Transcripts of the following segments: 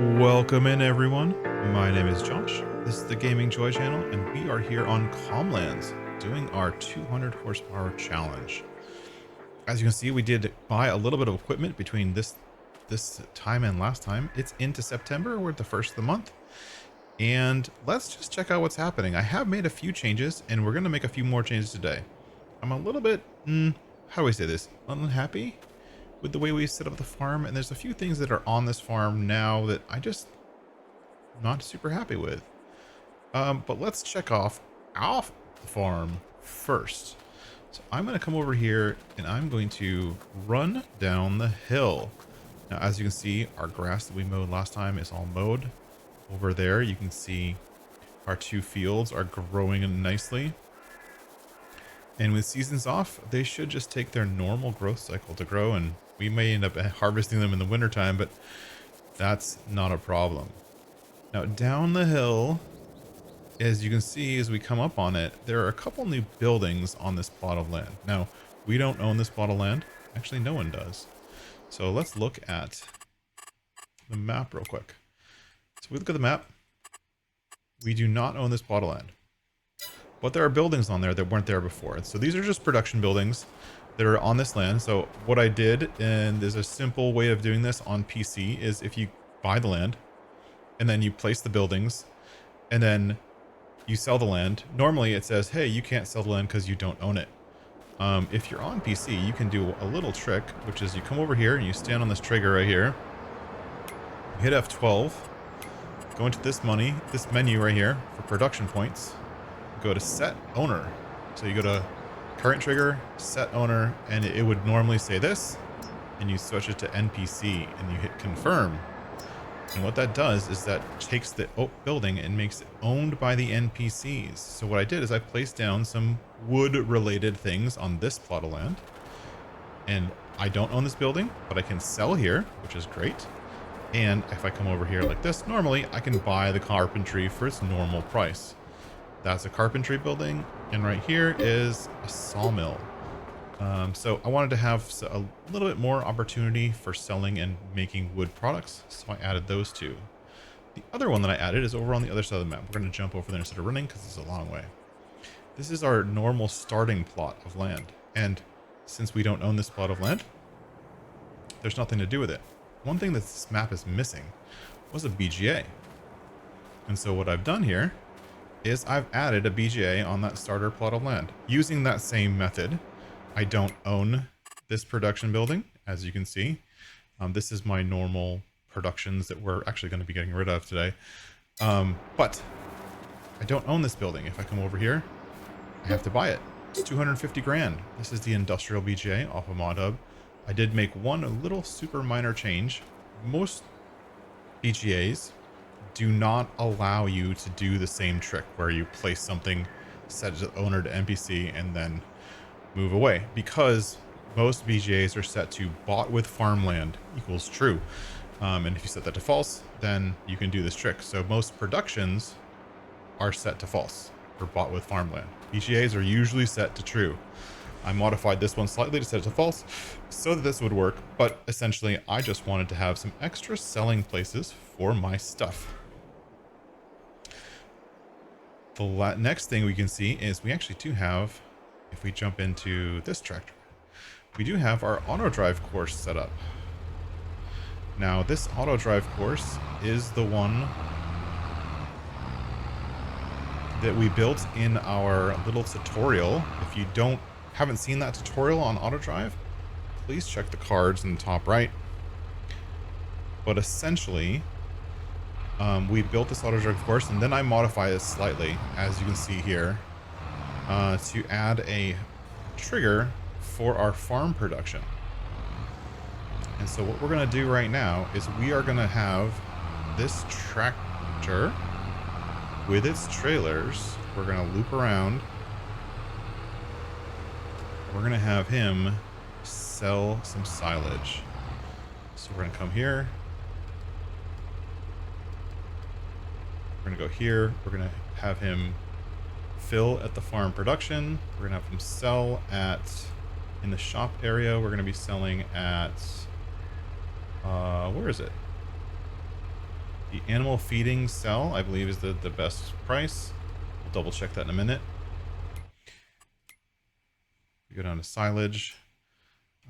Welcome in, everyone. My name is Josh. This is the Gaming Joy channel, and we are here on CalmLands doing our 200 horsepower challenge. As you can see, we did buy a little bit of equipment between this time and last time. It's into September. We're at the first of the month. And let's just check out what's happening. I have made a few changes, and we're going to make a few more changes today. I'm a little bit, how do we say this? Unhappy with the way we set up the farm, and there's a few things that are on this farm now that I just not super happy with. But let's check off the farm first. So I'm going to come over here and I'm going to run down the hill. Now, as you can see, our grass that we mowed last time is all mowed. Over there, you can see our two fields are growing nicely. And with seasons off, they should just take their normal growth cycle to grow, and we may end up harvesting them in the wintertime, but that's not a problem. Now, down the hill, as you can see, as we come up on it, there are a couple new buildings on this plot of land. Now, we don't own this plot of land. Actually, no one does. So let's look at the map real quick. So we look at the map. We do not own this plot of land. But there are buildings on there that weren't there before. And so these are just production buildings that are on this land. So what I did, and there's a simple way of doing this on PC, is if you buy the land and then you place the buildings and then you sell the land. Normally it says, hey, you can't sell the land because you don't own it. If you're on PC, you can do a little trick, which is you come over here and you stand on this trigger right here, hit F12, go into this menu right here for production points. Go to set owner. So you go to current trigger, set owner, and it would normally say this, and you switch it to NPC and you hit confirm. And what that does is that takes the building and makes it owned by the NPCs. So what I did is I placed down some wood related things on this plot of land, and I don't own this building, but I can sell here, which is great. And if I come over here like this, normally I can buy the carpentry for its normal price. That's a carpentry building, and right here is a sawmill. So I wanted to have a little bit more opportunity for selling and making wood products, so I added those two. The other one that I added is over on the other side of the map. We're going to jump over there instead of running because it's a long way. This is our normal starting plot of land, and since we don't own this plot of land, there's nothing to do with it. One thing that this map is missing was a BGA. And so what I've done here is I've added a BGA on that starter plot of land. Using that same method, I don't own this production building, as you can see. This is my normal productions that we're actually going to be getting rid of today. But I don't own this building. If I come over here, I have to buy it. It's 250 grand. This is the industrial BGA off of ModHub. I did make one little super minor change. Most BGAs do not allow you to do the same trick where you place something, set as owner to NPC, and then move away, because most BGAs are set to bought with farmland equals true. And if you set that to false, then you can do this trick. So most productions are set to false or bought with farmland. BGAs are usually set to true. I modified this one slightly to set it to false so that this would work, but essentially I just wanted to have some extra selling places for my stuff. The next thing we can see is we actually do have, if we jump into this tractor, we do have our auto drive course set up. Now this auto drive course is the one that we built in our little tutorial. If you haven't seen that tutorial on auto drive, please check the cards in the top right. But essentially, we built this auto drive course, and then I modified it slightly, as you can see here, to add a trigger for our farm production. And so what we're going to do right now is we are going to have this tractor with its trailers. We're going to loop around. We're going to have him sell some silage. So we're going to come here. We're going to go here. We're going to have him fill at the farm production. We're going to have him sell in the shop area. We're going to be selling at, where is it? The animal feeding cell, I believe, is the best price. We'll double check that in a minute. We go down to silage.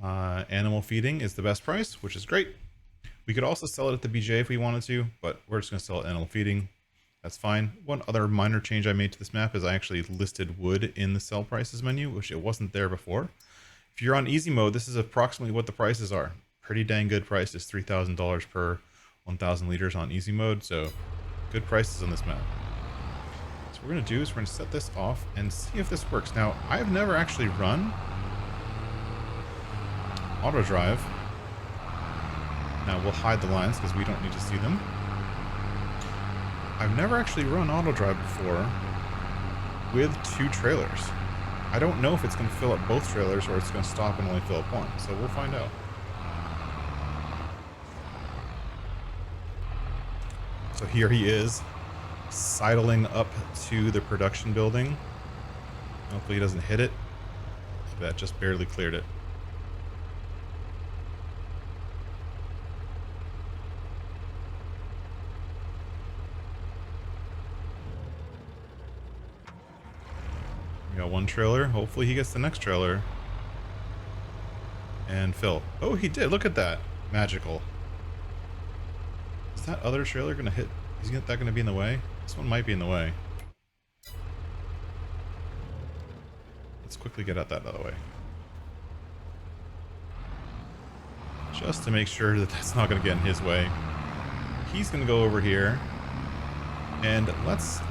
Animal feeding is the best price, which is great. We could also sell it at the BJ if we wanted to, but we're just going to sell it animal feeding. That's fine. One other minor change I made to this map is I actually listed wood in the sell prices menu, which it wasn't there before. If you're on easy mode, this is approximately what the prices are. Pretty dang good price is $3,000 per 1,000 liters on easy mode, so good prices on this map. So what we're going to do is we're going to set this off and see if this works. Now, I've never actually run auto drive. Now we'll hide the lines because we don't need to see them. I've never actually run auto drive before with 2 trailers. I don't know if it's going to fill up both trailers or it's going to stop and only fill up one, so we'll find out. So here he is, sidling up to the production building. Hopefully he doesn't hit it. That just barely cleared it. We got 1 trailer. Hopefully he gets the next trailer. And fill. Oh, he did. Look at that. Magical. Is that other trailer going to hit? Is that going to be in the way? This one might be in the way. Let's quickly get out that other way. Just to make sure that that's not going to get in his way. He's going to go over here. And let's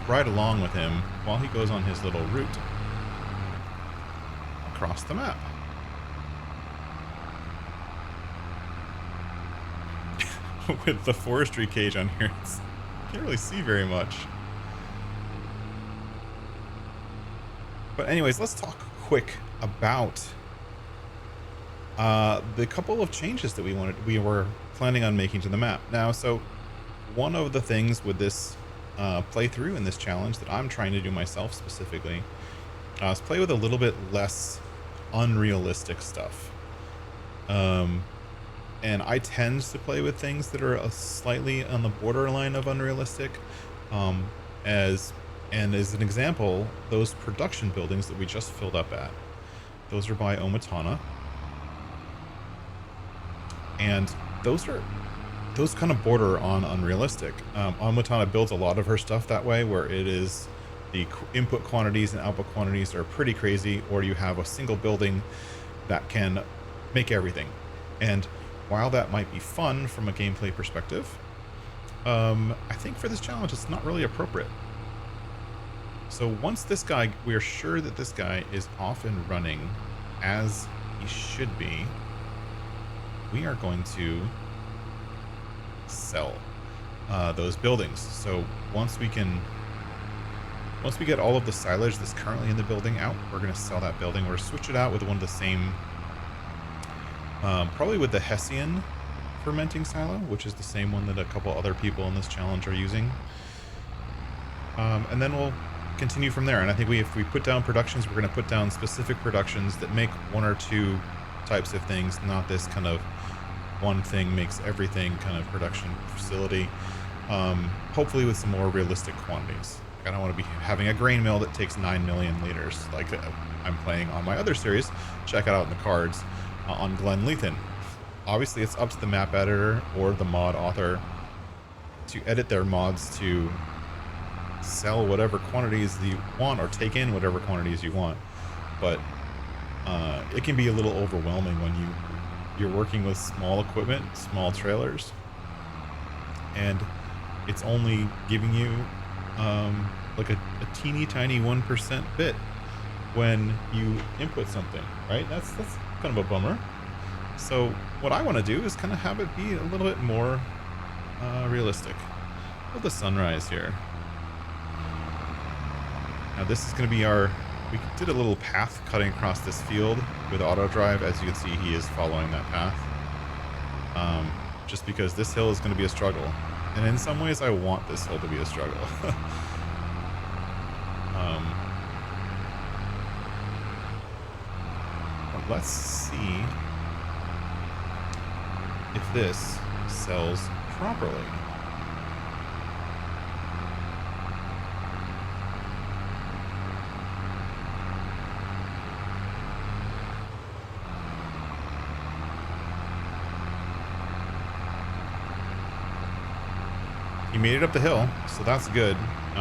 ride along with him while he goes on his little route across the map. With the forestry cage on here, you can't really see very much. But anyways, let's talk quick about the couple of changes that we were planning on making to the map. Now, so one of the things with this playthrough and this challenge that I'm trying to do myself specifically is play with a little bit less unrealistic stuff. And I tend to play with things that are slightly on the borderline of unrealistic. As an example, those production buildings that we just filled up at, those are by Omatana. And those kind of border on unrealistic. Omatana builds a lot of her stuff that way, where it is the input quantities and output quantities are pretty crazy, or you have a single building that can make everything. And while that might be fun from a gameplay perspective, I think for this challenge it's not really appropriate. So once this guy, we are sure that this guy is off and running as he should be, we are going to sell those buildings. So once we get all of the silage that's currently in the building out, we're going to sell that building. We're going to switch it out with one of the same, probably with the Hessian fermenting silo, which is the same one that a couple other people in this challenge are using. And then we'll continue from there. And I think if we put down productions, we're going to put down specific productions that make 1 or 2 types of things, not this kind of one thing makes everything kind of production facility. Hopefully with some more realistic quantities. Like, I don't want to be having a grain mill that takes 9 million liters like I'm playing on my other series. Check it out in the cards on Glenn Lethan. Obviously it's up to the map editor or the mod author to edit their mods to sell whatever quantities you want or take in whatever quantities you want. But it can be a little overwhelming when you're working with small equipment, small trailers, and it's only giving you like a teeny tiny 1% bit when you input something, right? That's kind of a bummer. So what I want to do is kind of have it be a little bit more realistic. Look at the sunrise here. Now this is going to be we did a little path cutting across this field with auto drive. As you can see, he is following that path. Just because this hill is going to be a struggle. And in some ways I want this hill to be a struggle. But let's see if this sells properly. He made it up the hill, so that's good.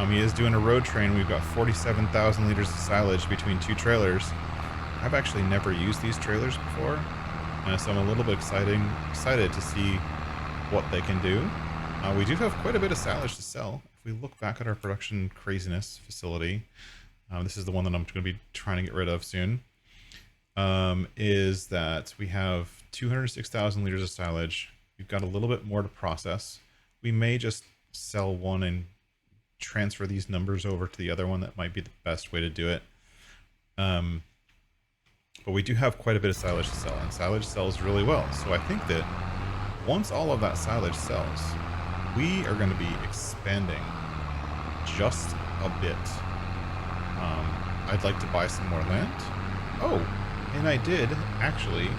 He is doing a road train. We've got 47,000 liters of silage between two trailers. I've actually never used these trailers before, so I'm a little bit excited to see what they can do. We do have quite a bit of silage to sell. If we look back at our production craziness facility, this is the one that I'm going to be trying to get rid of soon, is that we have 206,000 liters of silage. We've got a little bit more to process. We may just sell one and transfer these numbers over to the other one. That might be the best way to do it. But we do have quite a bit of silage to sell, and silage sells really well. So I think that once all of that silage sells, we are going to be expanding just a bit. I'd like to buy some more land. Oh, and I did actually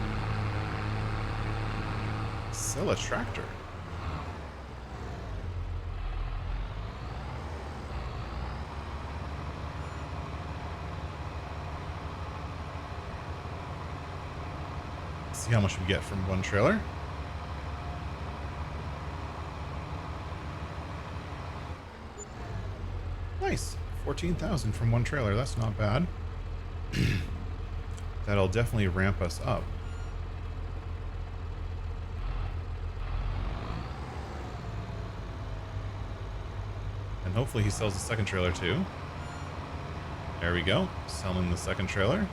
sell a tractor. See how much we get from one trailer. Nice. 14,000 from one trailer. That's not bad. That'll definitely ramp us up. And hopefully he sells the second trailer too. There we go. Selling the second trailer.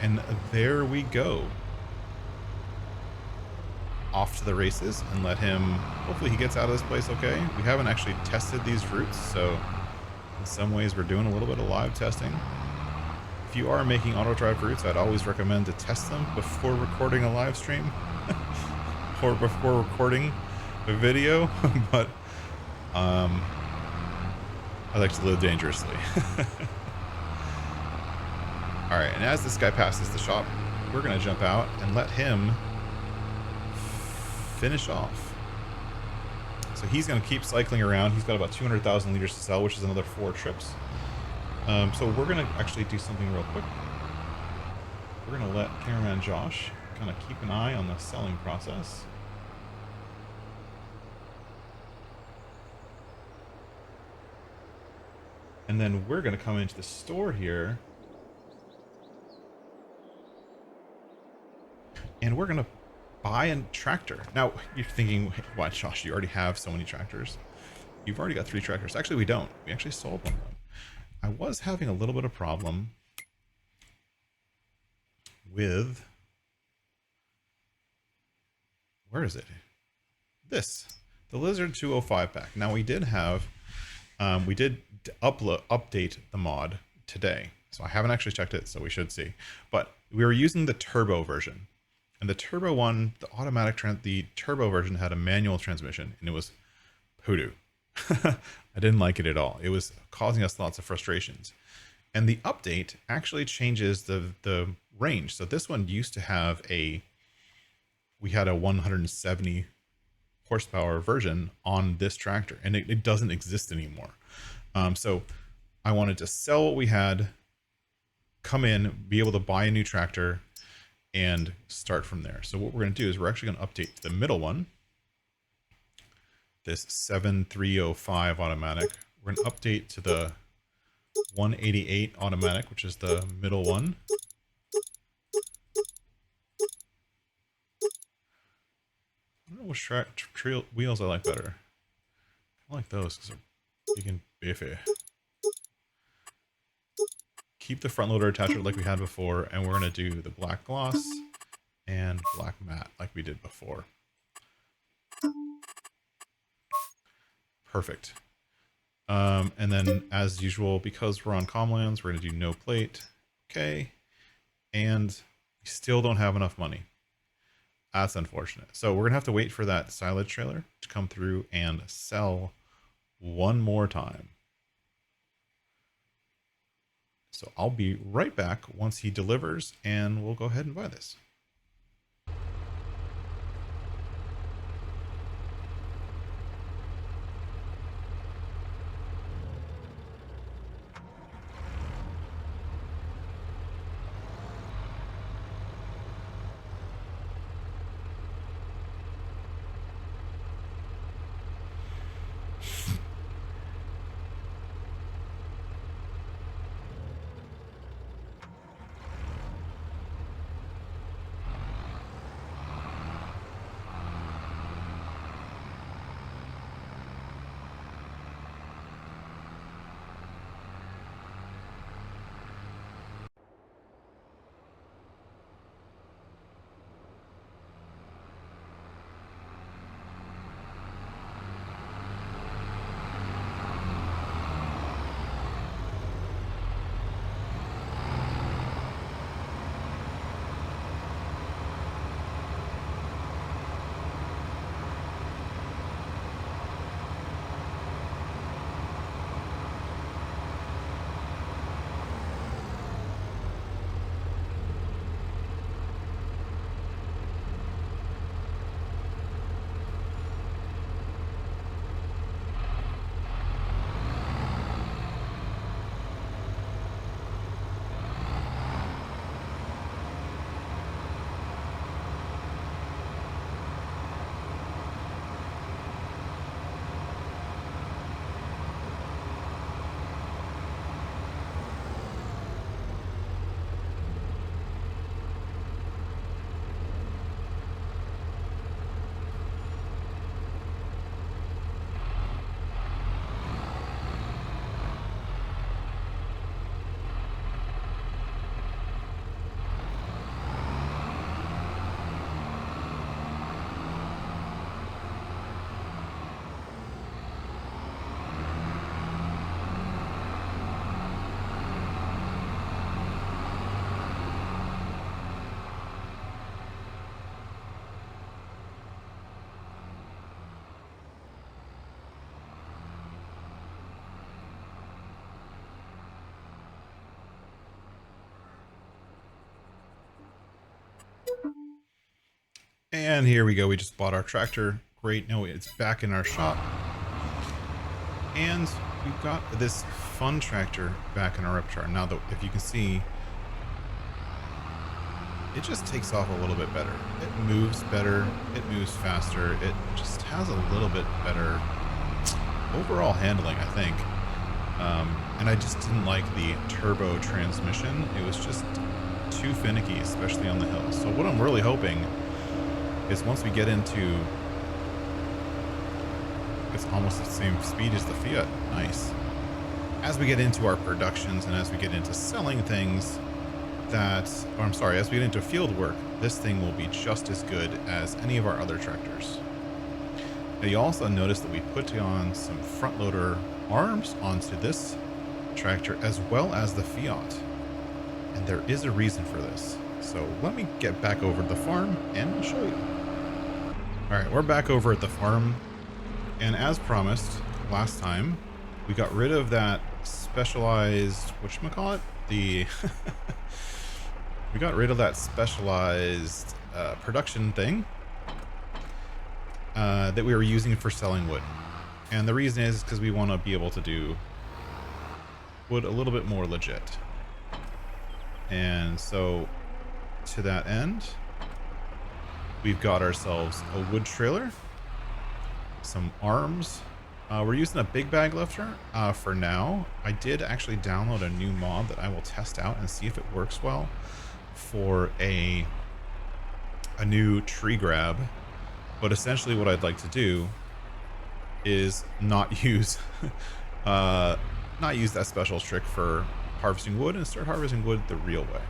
And there we go. Off to the races and let him, hopefully he gets out of this place okay. We haven't actually tested these routes, so in some ways we're doing a little bit of live testing. If you are making auto drive routes, I'd always recommend to test them before recording a live stream or before recording a video, but I like to live dangerously. All right, and as this guy passes the shop, we're gonna jump out and let him finish off. So he's gonna keep cycling around. He's got about 200,000 liters to sell, which is another 4 trips. So we're gonna actually do something real quick. We're gonna let cameraman Josh kind of keep an eye on the selling process. And then we're gonna come into the store here. And we're going to buy a tractor. Now, you're thinking, why, Josh, you already have so many tractors. You've already got 3 tractors. Actually, we don't. We actually sold one of them. I was having a little bit of problem with... Where is it? This. The Lizard 205 pack. Now, we did have... we did update the mod today. So I haven't actually checked it, so we should see. But we were using the turbo version. And the turbo one, the turbo version had a manual transmission, and it was hoodoo. I didn't like it at all. It was causing us lots of frustrations. And the update actually changes the range. So this one used to have we had a 170 horsepower version on this tractor, and it doesn't exist anymore. So I wanted to sell what we had, come in, be able to buy a new tractor, and start from there. So what we're going to do is we're actually going to update the middle one, this 7305 automatic. We're going to update to the 188 automatic, which is the middle one. I don't know which wheels I like better. I like those because they're big and biffy. Keep the front loader attachment like we had before, and we're going to do the black gloss and black matte like we did before. Perfect. And then as usual, because we're on CalmLands, we're going to do no plate. Okay. And We still don't have enough money. That's unfortunate. So we're going to have to wait for that silage trailer to come through and sell one more time. So I'll be right back once he delivers, and we'll go ahead and buy this. And here we go. We just bought our tractor. Great. No, it's back in our shop. And we've got this fun tractor back in our repertoire. Now, though, if you can see, it just takes off a little bit better. It moves better. It moves faster. It just has a little bit better overall handling, I think. And I just didn't like the turbo transmission. It was just too finicky, especially on the hill. So what I'm really hoping is once we get into, it's almost the same speed as the Fiat. Nice. As we get into our productions and as we get into selling things as we get into field work, this thing will be just as good as any of our other tractors. Now you also notice that we put on some front loader arms onto this tractor as well as the Fiat. And there is a reason for this. So let me get back over to the farm and I'll show you. All right, we're back over at the farm. And as promised last time, we got rid of that specialized, whatchamacallit? We got rid of that specialized production thing that we were using for selling wood. And the reason is because we want to be able to do wood a little bit more legit. And so to that end, we've got ourselves a wood trailer, some arms. We're using a big bag lifter for now. I did actually download a new mod that I will test out and see if it works well for a new tree grab. But essentially what I'd like to do is not use that special trick for harvesting wood and start harvesting wood the real way.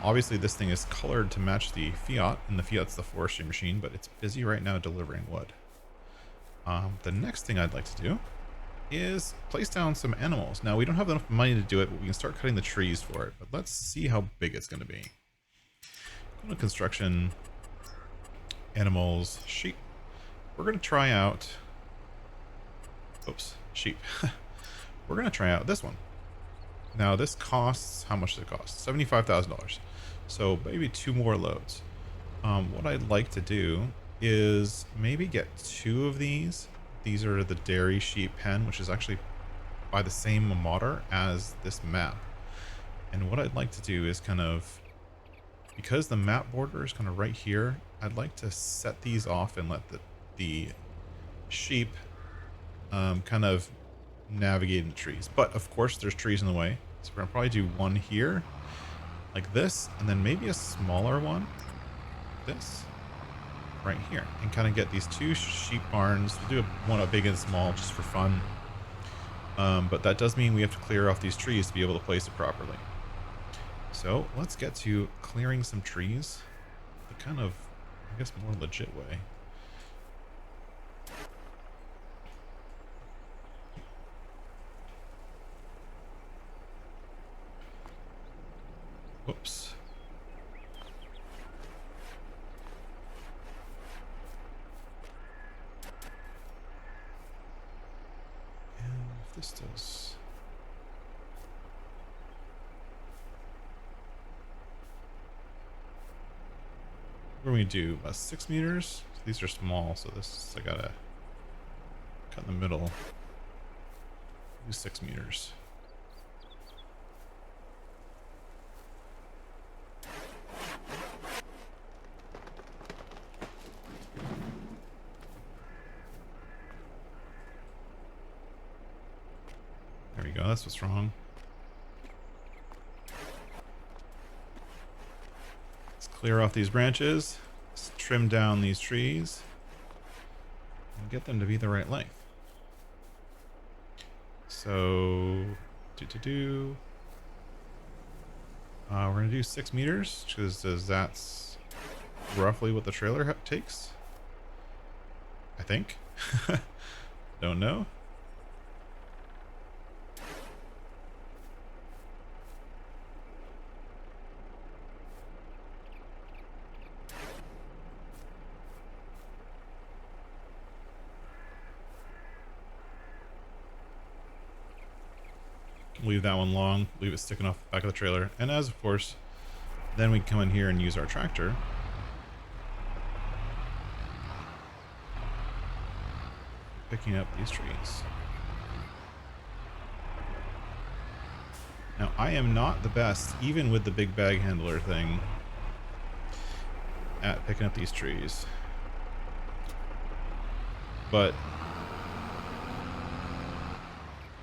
Obviously this thing is colored to match the Fiat, and the Fiat's the forestry machine, but it's busy right now delivering wood. The next thing I'd like to do is place down some animals. Now we don't have enough money to do it, but we can start cutting the trees for it. But let's see how big it's going to be. construction, animals, sheep. We're going to try out... Oops, sheep. We're going to try out this one. Now this costs... How much does it cost? $75,000. So maybe 2 more loads. What I'd like to do is maybe get 2 of these. These are the dairy sheep pen, which is actually by the same modder as this map. And what I'd like to do is kind of... Because the map border is kind of right here, I'd like to set these off and let the sheep kind of navigate in the trees. But of course there's trees in the way. So we're gonna probably do one here, like this, and then maybe a smaller one, this, right here. And kind of get these 2 sheep barns. We'll do one big and small just for fun. But that does mean we have to clear off these trees to be able to place it properly. So let's get to clearing some trees the kind of, I guess, more legit way. Whoops. And if this does... What do we do? About 6 meters? These are small, so this, I gotta cut in the middle. Do 6 meters. There we go, that's what's wrong. Clear off these branches, trim down these trees, and get them to be the right length. So, we're gonna do 6 meters, because that's roughly what the trailer takes. I think. Don't know. Leave that one long, leave it sticking off the back of the trailer. And as of course, then we come in here and use our tractor. Picking up these trees. Now I am not the best, even with the big bag handler thing, at picking up these trees. But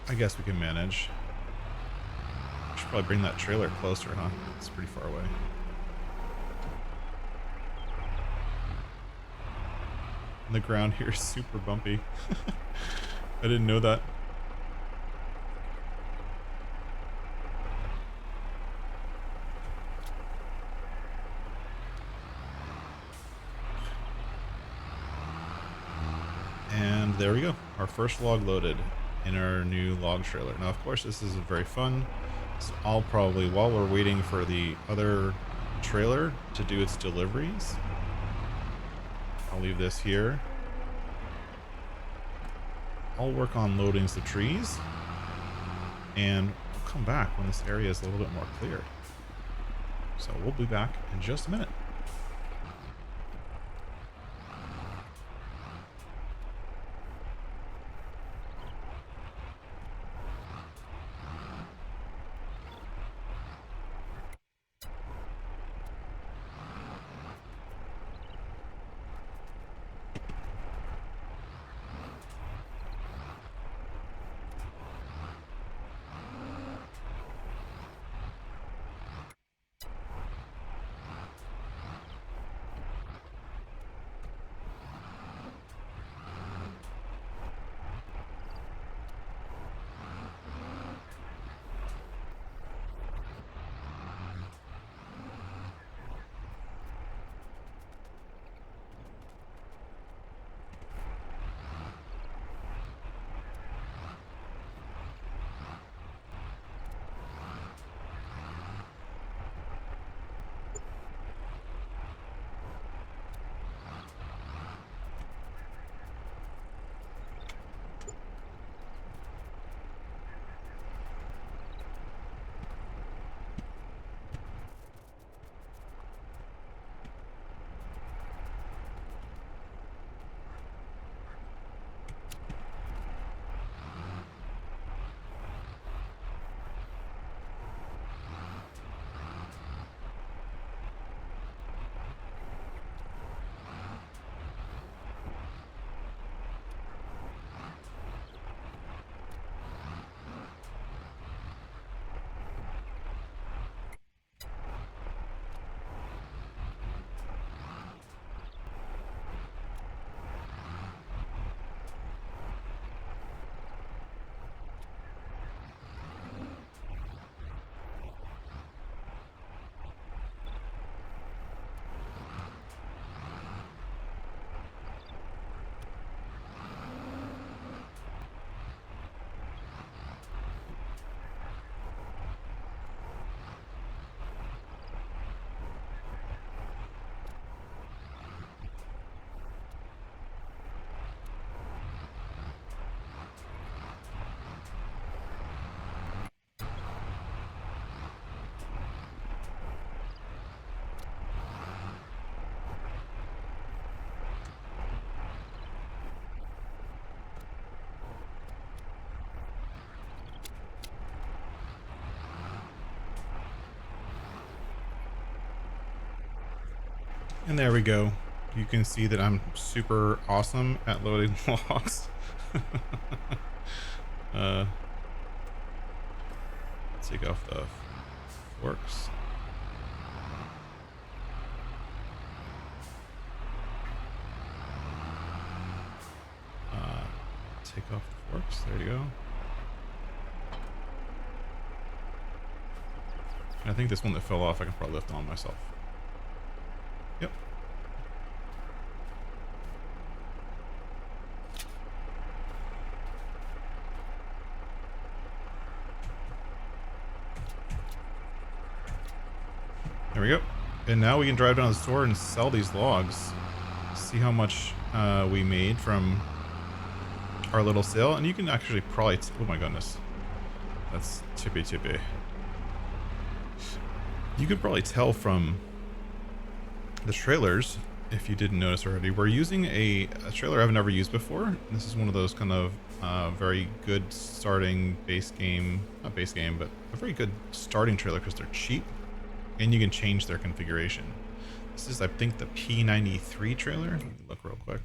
I guess we can manage. Should probably bring that trailer closer, huh? It's pretty far away. And the ground here is super bumpy. I didn't know that. And there we go. Our first log loaded in our new log trailer. Now, of course, this is very fun. So I'll probably, while we're waiting for the other trailer to do its deliveries, I'll leave this here. I'll work on loading some trees, and we'll come back when this area is a little bit more clear. So we'll be back in just a minute. And there we go. You can see that I'm super awesome at loading logs. Let's take off the forks. Take off the forks. There you go. I think this one that fell off I can probably lift on myself. Yep. There we go. And now we can drive down to the store and sell these logs. See how much we made from our little sale. And you can actually probably... oh my goodness. That's tippy. You could probably tell from the trailers, if you didn't notice already, we're using a trailer I've never used before. This is one of those kind of very good starting base game, not base game, but a very good starting trailer because they're cheap and you can change their configuration. This is, I think, the P93 trailer. Let me look real quick.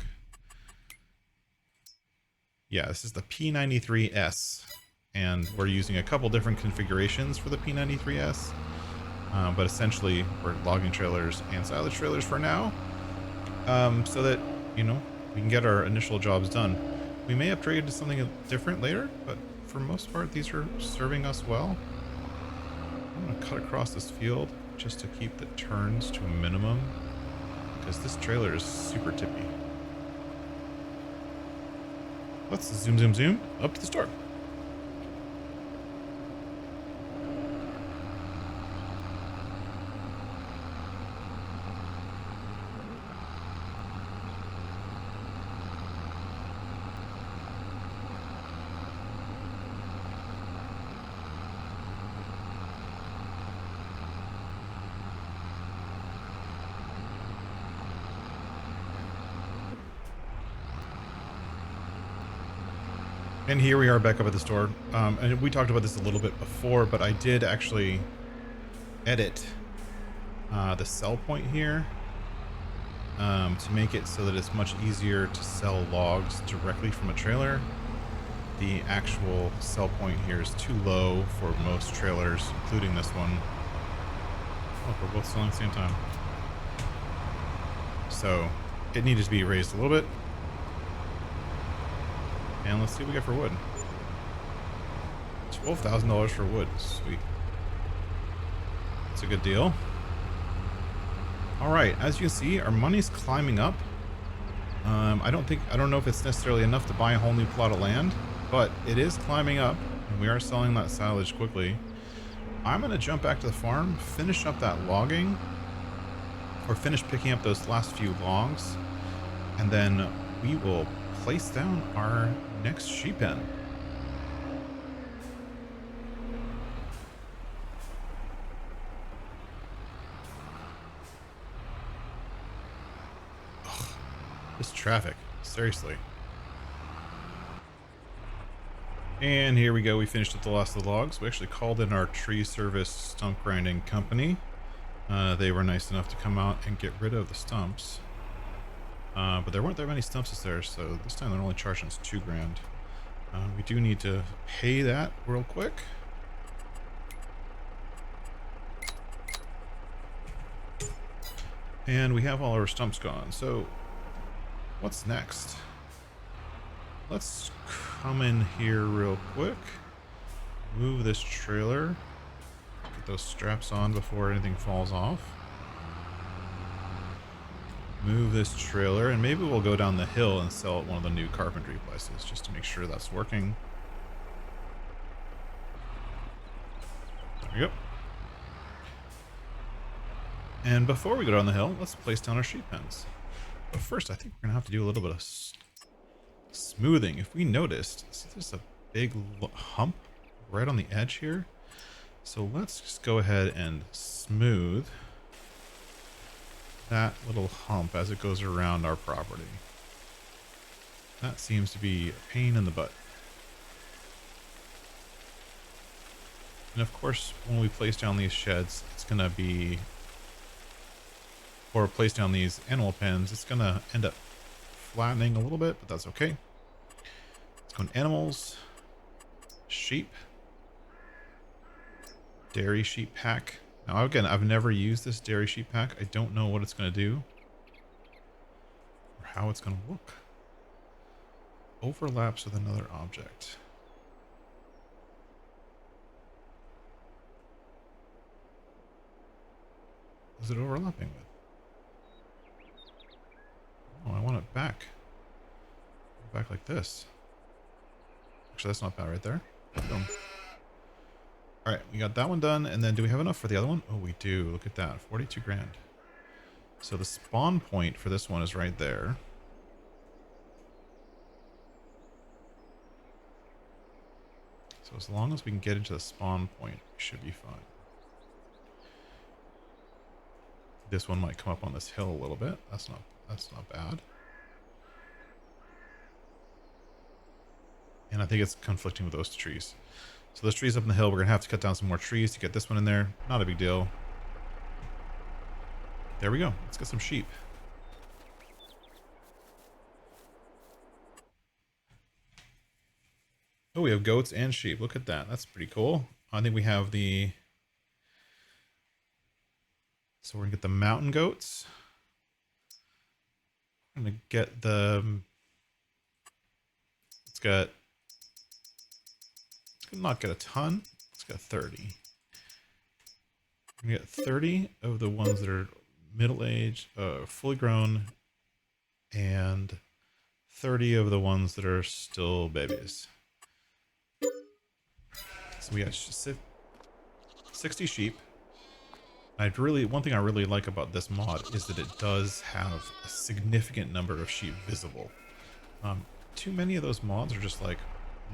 Yeah, this is the P93S, and we're using a couple different configurations for the P93S. But essentially, we're logging trailers and silage trailers for now, so that, you know, we can get our initial jobs done. We may upgrade to something different later, but for most part, these are serving us well. I'm going to cut across this field just to keep the turns to a minimum, because this trailer is super tippy. Let's zoom up to the store. And here we are back up at the store. And we talked about this a little bit before, but I did actually edit the sell point here to make it so that it's much easier to sell logs directly from a trailer. The actual sell point here is too low for most trailers, including this one. Oh, we're both selling at the same time. So it needed to be raised a little bit. And let's see what we get for wood. $12,000 for wood. Sweet. That's a good deal. Alright, as you can see, our money's climbing up. I don't know if it's necessarily enough to buy a whole new plot of land, but it is climbing up, and we are selling that silage quickly. I'm going to jump back to the farm, finish up that logging, or finish picking up those last few logs, and then we will place down our next sheep pen. Ugh, this traffic, seriously. And here we go, we finished up the last of the logs. We actually called in our tree service stump grinding company. They were nice enough to come out and get rid of the stumps. But there weren't that many stumps there, so this time they're only charging us $2 grand. We do need to pay that real quick. And we have all our stumps gone, so what's next? Let's come in here real quick. Move this trailer. Get those straps on before anything falls off. Move this trailer, and maybe we'll go down the hill and sell at one of the new carpentry places just to make sure that's working. There we go. And before we go down the hill, let's place down our sheep pens. But first, I think we're gonna have to do a little bit of smoothing. If we noticed, see, there's a big hump right on the edge here. So let's just go ahead and smooth that little hump as it goes around our property. That seems to be a pain in the butt. And of course, when we place down these sheds, it's going to be or place down these animal pens, it's going to end up flattening a little bit, but that's okay. Let's go in animals, sheep, dairy sheep pack. Now, again, I've never used this dairy sheep pack. I don't know what it's going to do or how it's going to look. Overlaps with another object. What is it overlapping with? Oh, I want it back. Back like this. Actually, that's not bad right there. Boom. All right, we got that one done. And then do we have enough for the other one? Oh, we do. Look at that. 42 grand. So the spawn point for this one is right there. So as long as we can get into the spawn point, we should be fine. This one might come up on this hill a little bit. That's not bad. And I think it's conflicting with those trees. So those trees up in the hill, we're going to have to cut down some more trees to get this one in there. Not a big deal. There we go. Let's get some sheep. Oh, we have goats and sheep. Look at that. That's pretty cool. I think we have the... So we're going to get the mountain goats. I'm going to get the... Let's not get a ton. Let's get 30. We get 30 of the ones that are middle-aged, fully grown, and 30 of the ones that are still babies. So we got 60 sheep. One thing I really like about this mod is that it does have a significant number of sheep visible. Too many of those mods are just like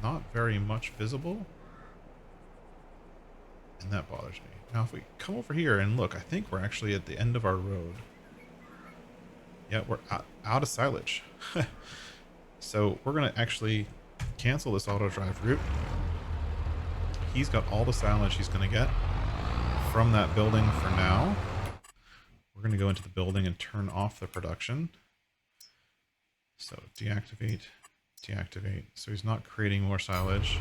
not very much visible, and that bothers me. Now if we come over here and look, I think we're actually at the end of our road. Yeah, we're out of silage. So we're gonna actually cancel this auto drive route. He's got all the silage he's gonna get from that building for now. We're gonna go into the building and turn off the production. So deactivate. So he's not creating more silage.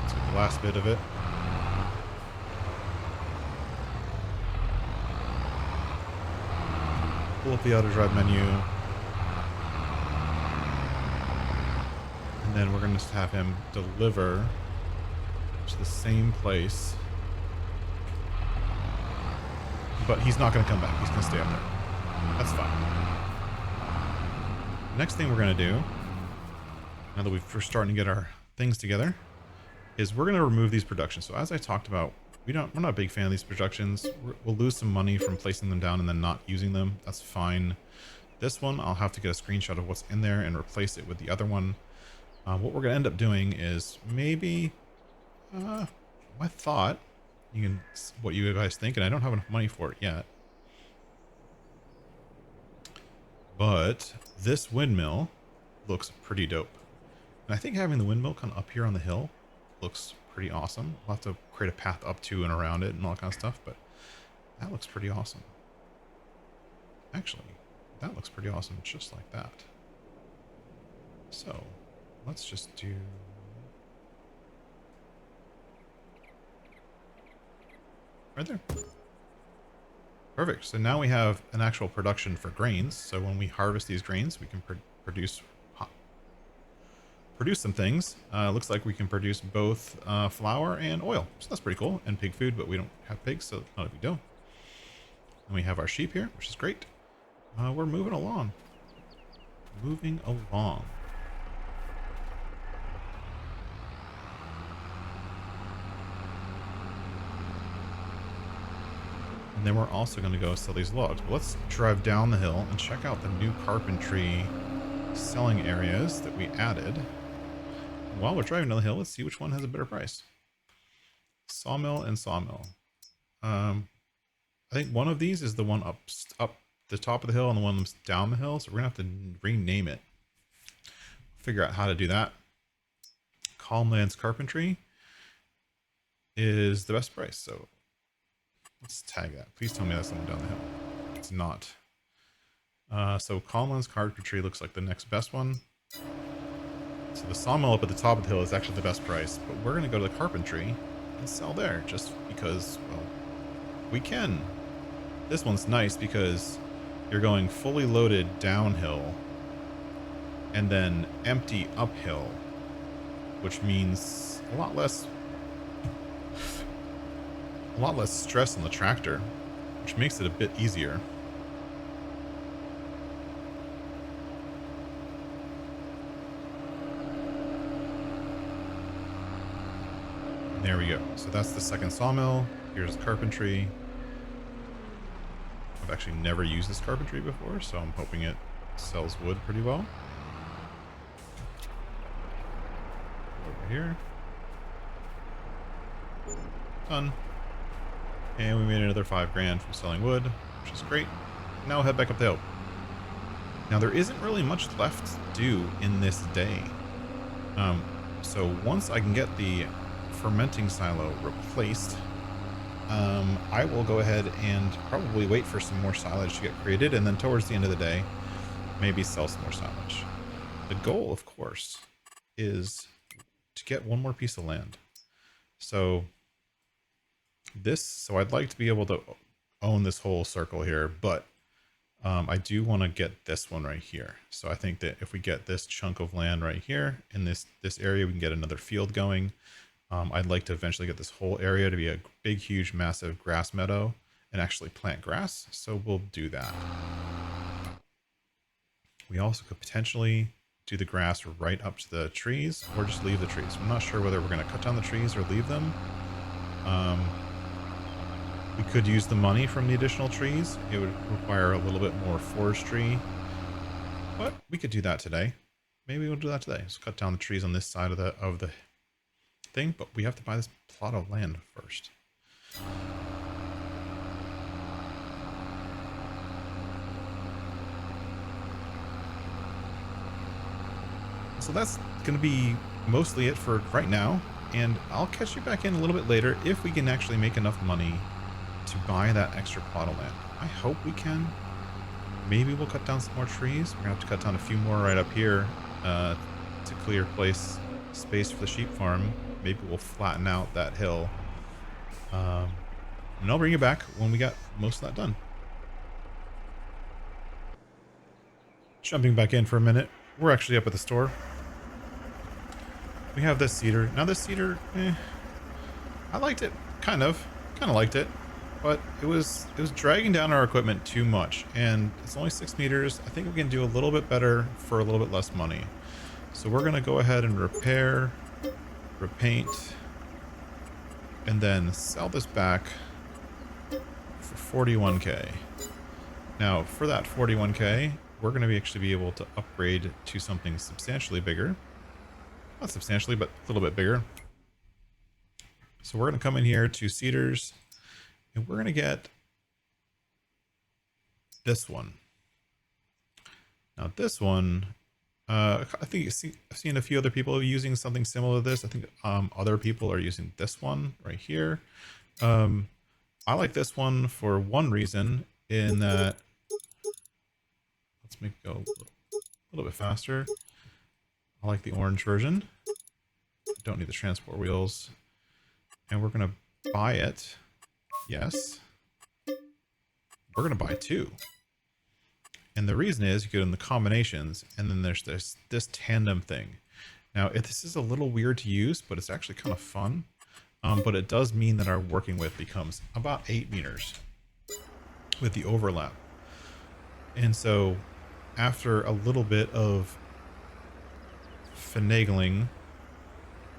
Let's get the last bit of it. Pull up the auto drive menu. And then we're going to have him deliver to the same place. But he's not going to come back. He's going to stay up there. That's fine. Next thing we're going to do, now that we're starting to get our things together, is we're going to remove these productions. So as I talked about, we're not a big fan of these productions. We'll lose some money from placing them down and then not using them. That's fine. This one, I'll have to get a screenshot of what's in there and replace it with the other one. What we're going to end up doing is maybe, my thought, what you guys think, and I don't have enough money for it yet. But this windmill looks pretty dope. And I think having the windmill come up here on the hill looks pretty awesome. We'll have to create a path up to and around it and all that kind of stuff, but that looks pretty awesome. Actually, that looks pretty awesome just like that. So, let's just do... right there. Perfect. So now we have an actual production for grains. So when we harvest these grains, we can produce some things. Looks like we can produce both flour and oil. So that's pretty cool. And pig food, but we don't have pigs, so not a big deal. And we have our sheep here, which is great. We're moving along. Moving along. And then we're also going to go sell these logs. But let's drive down the hill and check out the new carpentry selling areas that we added. And while we're driving down the hill, let's see which one has a better price. Sawmill and sawmill. I think one of these is the one up the top of the hill and the one that's down the hill. So we're going to have to rename it. Figure out how to do that. CalmLands Carpentry is the best price. So Let's tag that. Please tell me that's the one down the hill. It's not. So CalmLands carpentry looks like the next best one. So the sawmill up at the top of the hill is actually the best price, but we're going to go to the carpentry and sell there just because, well, we can. This one's nice because you're going fully loaded downhill and then empty uphill, which means a lot less stress on the tractor, which makes it a bit easier. There we go. So that's the second sawmill. Here's carpentry. I've actually never used this carpentry before, so I'm hoping it sells wood pretty well. Over here. Done. And we made another 5 grand from selling wood, which is great. Now we'll head back up the hill. Now there isn't really much left to do in this day. So once I can get the fermenting silo replaced, I will go ahead and probably wait for some more silage to get created, and then towards the end of the day, maybe sell some more silage. The goal, of course, is to get one more piece of land. So I'd like to be able to own this whole circle here, but I do want to get this one right here. So I think that if we get this chunk of land right here in this area, we can get another field going. I'd like to eventually get this whole area to be a big, huge, massive grass meadow and actually plant grass. So we'll do that. We also could potentially do the grass right up to the trees or just leave the trees. I'm not sure whether we're going to cut down the trees or leave them. We could use the money from the additional trees. It would require a little bit more forestry, but we could do that today. Maybe we'll do that today. Let's cut down the trees on this side of the thing, but we have to buy this plot of land first. So that's going to be mostly it for right now, and I'll catch you back in a little bit later if we can actually make enough money to buy that extra plot of land. I hope we can. Maybe we'll cut down some more trees. We're gonna have to cut down a few more right up here to clear space for the sheep farm. Maybe we'll flatten out that hill. And I'll bring you back when we got most of that done. Jumping back in for a minute. We're actually up at the store. We have this cedar. Now this cedar, I liked it. Kind of liked it. But it was dragging down our equipment too much, and it's only 6 meters. I think we can do a little bit better for a little bit less money. So we're gonna go ahead and repair, repaint, and then sell this back for 41k. Now for that 41k, we're gonna actually be able to upgrade to something substantially bigger. Not substantially, but a little bit bigger. So we're gonna come in here to cedars. And we're going to get this one. Now this one, I think I've seen a few other people using something similar to this. I think other people are using this one right here. I like this one for one reason, in that, let's make it go a little bit faster. I like the orange version. Don't need the transport wheels. And we're going to buy it. Yes. We're going to buy 2. And the reason is you go in the combinations, and then there's this tandem thing. Now, this is a little weird to use, but it's actually kind of fun. But it does mean that our working width becomes about 8 meters with the overlap. And so after a little bit of finagling,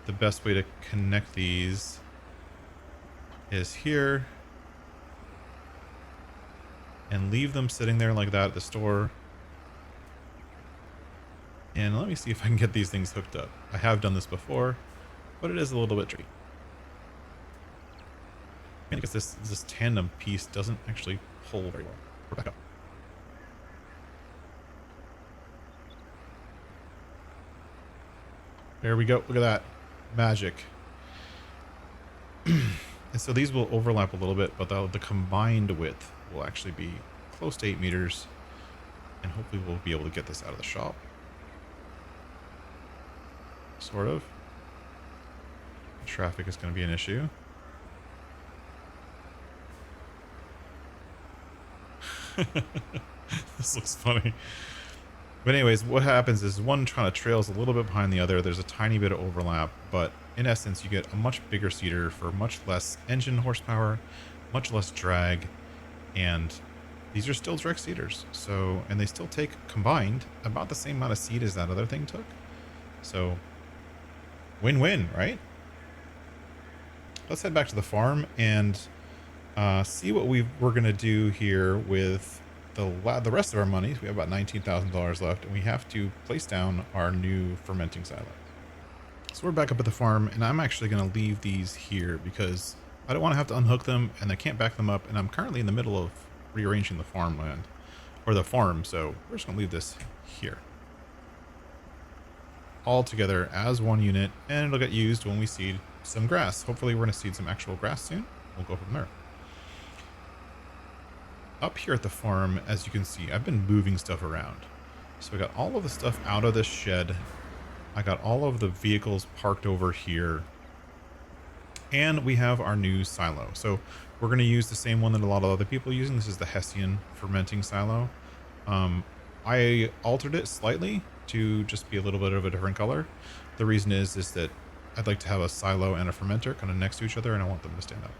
the best way to connect these is here. And leave them sitting there like that at the store. And let me see if I can get these things hooked up. I have done this before, but it is a little bit tricky. I guess this tandem piece doesn't actually pull very well. We're back up. There we go. Look at that. Magic. And so these will overlap a little bit, but the combined width will actually be close to 8 meters. And hopefully we'll be able to get this out of the shop. Sort of. Traffic is going to be an issue. This looks funny. But anyways, what happens is one kind of trails a little bit behind the other. There's a tiny bit of overlap, but in essence, you get a much bigger seeder for much less engine horsepower, much less drag, and these are still direct seeders. So, and they still take combined about the same amount of seed as that other thing took. So, win-win, right? Let's head back to the farm and see what we're going to do here with the rest of our money. We have about $19,000 left, and we have to place down our new fermenting silo. So we're back up at the farm, and I'm actually going to leave these here because I don't want to have to unhook them, and I can't back them up, and I'm currently in the middle of rearranging the farmland, or the farm, so we're just going to leave this here. All together as one unit, and it'll get used when we seed some grass. Hopefully we're going to seed some actual grass soon. We'll go from there. Up here at the farm, as you can see, I've been moving stuff around. So I got all of the stuff out of this shed. I got all of the vehicles parked over here. And we have our new silo. So we're going to use the same one that a lot of other people are using. This is the Hessian fermenting silo. I altered it slightly to just be a little bit of a different color. The reason is that I'd like to have a silo and a fermenter kind of next to each other, and I want them to stand up.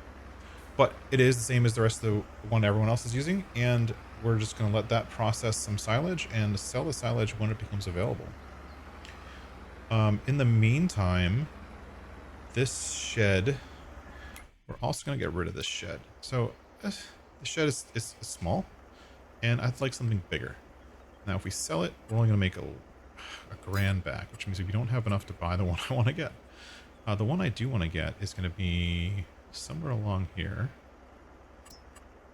But it is the same as the rest of the one everyone else is using, and we're just going to let that process some silage and sell the silage when it becomes available. In the meantime, this shed, we're also going to get rid of this shed. So the shed is small, and I'd like something bigger. Now, if we sell it, we're only going to make a grand back, which means we don't have enough to buy the one I want to get. The one I do want to get is going to be somewhere along here.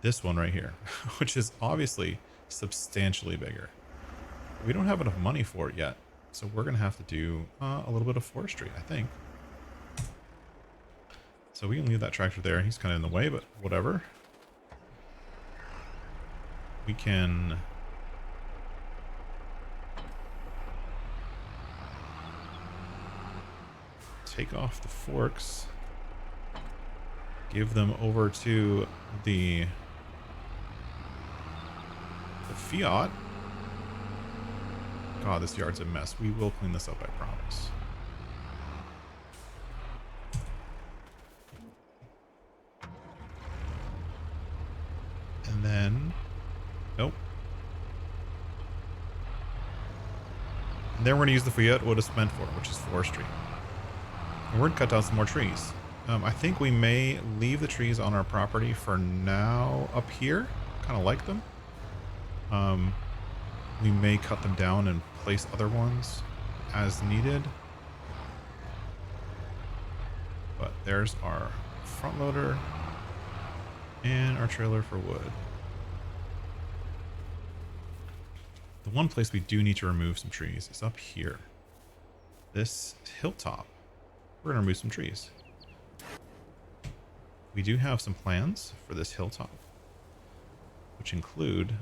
This one right here, which is obviously substantially bigger. We don't have enough money for it yet, so we're going to have to do a little bit of forestry, I think. So we can leave that tractor there. He's kind of in the way, but whatever. We can take off the forks, give them over to the Fiat. God, this yard's a mess. We will clean this up, I promise. And then, nope. And then we're going to use the Fiat what it's meant for, which is forestry. And we're going to cut down some more trees. I think we may leave the trees on our property for now up here. Kind of like them. We may cut them down and place other ones as needed. But there's our front loader and our trailer for wood. The one place we do need to remove some trees is up here. This hilltop. We're going to remove some trees. We do have some plans for this hilltop, which include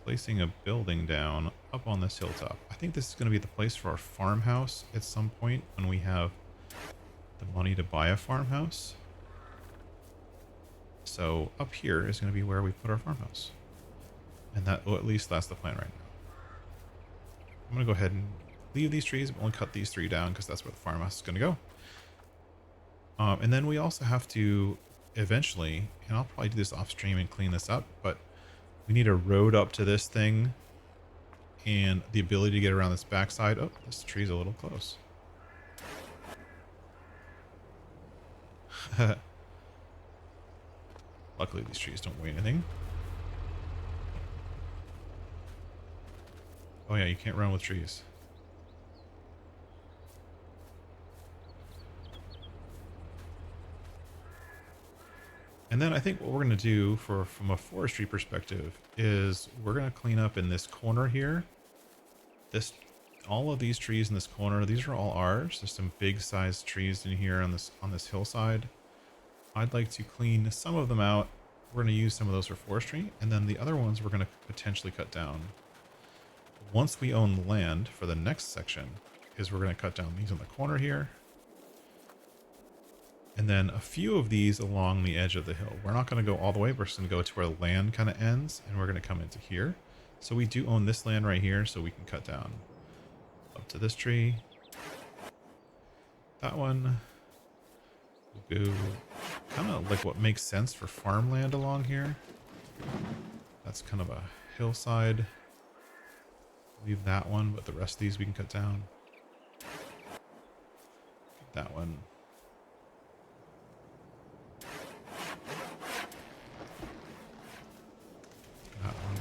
placing a building down up on this hilltop. I think this is going to be the place for our farmhouse at some point when we have the money to buy a farmhouse. So up here is going to be where we put our farmhouse. And that, well, at least that's the plan right now. I'm going to go ahead and leave these trees, but only cut these 3 down because that's where the farmhouse is going to go. And then we also have to eventually, and I'll probably do this off stream and clean this up, but we need a road up to this thing and the ability to get around this backside. Oh, this tree's a little close. Luckily, these trees don't weigh anything. Oh yeah, you can't run with trees. And then I think what we're going to do from a forestry perspective is we're going to clean up in this corner here. All of these trees in this corner, these are all ours. There's some big sized trees in here on this hillside. I'd like to clean some of them out. We're going to use some of those for forestry, and then the other ones we're going to potentially cut down once we own the land for the next section, is we're going to cut down these on the corner here. And then a few of these along the edge of the hill. We're not going to go all the way. We're just going to go to where the land kind of ends, and we're going to come into here. So we do own this land right here, so we can cut down up to this tree. That one. We'll go kind of like what makes sense for farmland along here. That's kind of a hillside. Leave that one, but the rest of these we can cut down. That one. That one.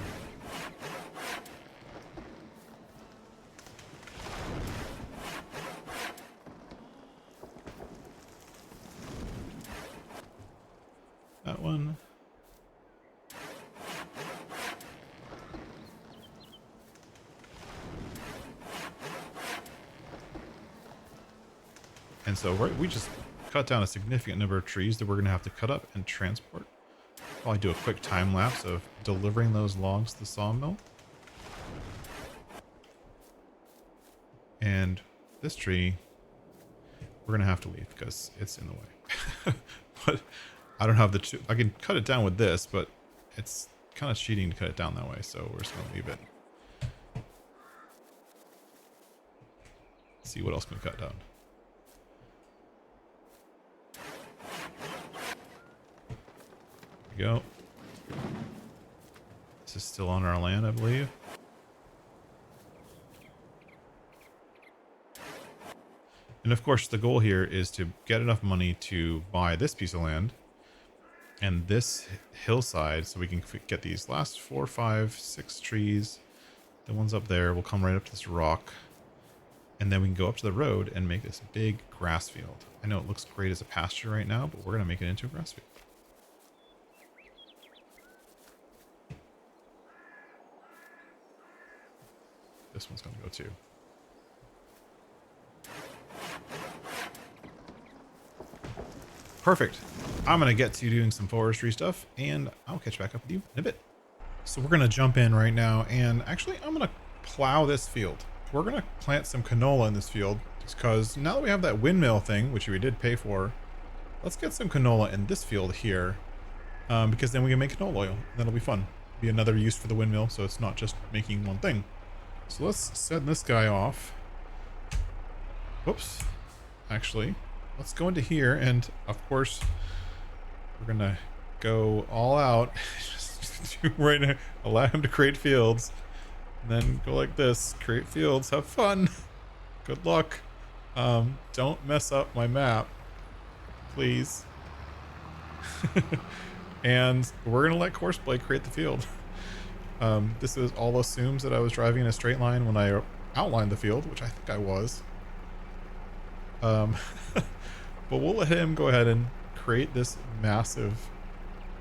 That one. And so we just cut down a significant number of trees that we're going to have to cut up and transport. Probably do a quick time lapse of delivering those logs to the sawmill. And this tree, we're going to have to leave because it's in the way. But I don't have the... I can cut it down with this, but it's kind of cheating to cut it down that way, so we're just going to leave it. Let's see what else we can cut down. Go. This is still on our land, I believe. And of course, the goal here is to get enough money to buy this piece of land and this hillside so we can get these last 4, 5, 6 trees. The ones up there will come right up to this rock. And then we can go up to the road and make this big grass field. I know it looks great as a pasture right now, but we're going to make it into a grass field. This one's going to go too. Perfect. I'm going to get to doing some forestry stuff, and I'll catch back up with you in a bit. So we're going to jump in right now, and actually I'm going to plow this field. We're going to plant some canola in this field, just because now that we have that windmill thing, which we did pay for, let's get some canola in this field here, because then we can make canola oil. That'll be fun. Be another use for the windmill, so it's not just making one thing. So let's send this guy off. Whoops. Actually, let's go into here, and of course, we're gonna go all out. Just right now, allow him to create fields, and then go like this. Create fields. Have fun. Good luck. Don't mess up my map, please. And we're gonna let Courseplay create the field. This all assumes that I was driving in a straight line when I outlined the field, which I think I was. But we'll let him go ahead and create this massive,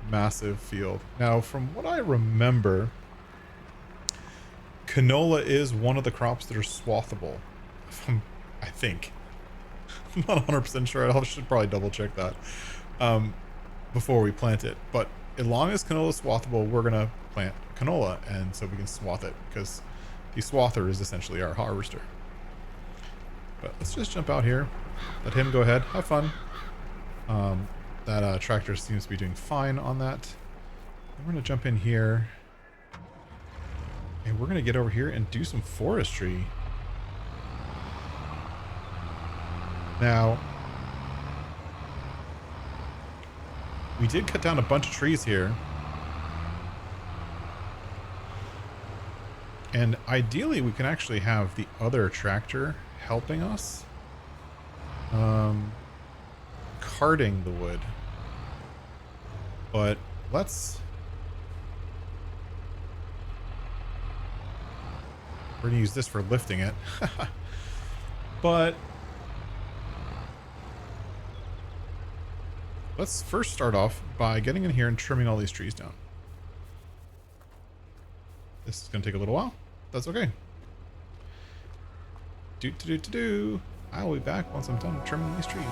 massive field. Now, from what I remember, canola is one of the crops that are swathable. I think. I'm not 100% sure. I should probably double check that before we plant it. But as long as canola is swathable, we're going to plant canola, and so we can swath it, because the swather is essentially our harvester. But let's just jump out here, let him go ahead, have fun. That tractor seems to be doing fine on that. And we're going to jump in here, and we're going to get over here and do some forestry. Now, we did cut down a bunch of trees here. And ideally, we can actually have the other tractor helping us. Carting the wood. But let's... We're going to use this for lifting it. But... let's first start off by getting in here and trimming all these trees down. This is going to take a little while. That's okay. I will be back once I'm done trimming these trees.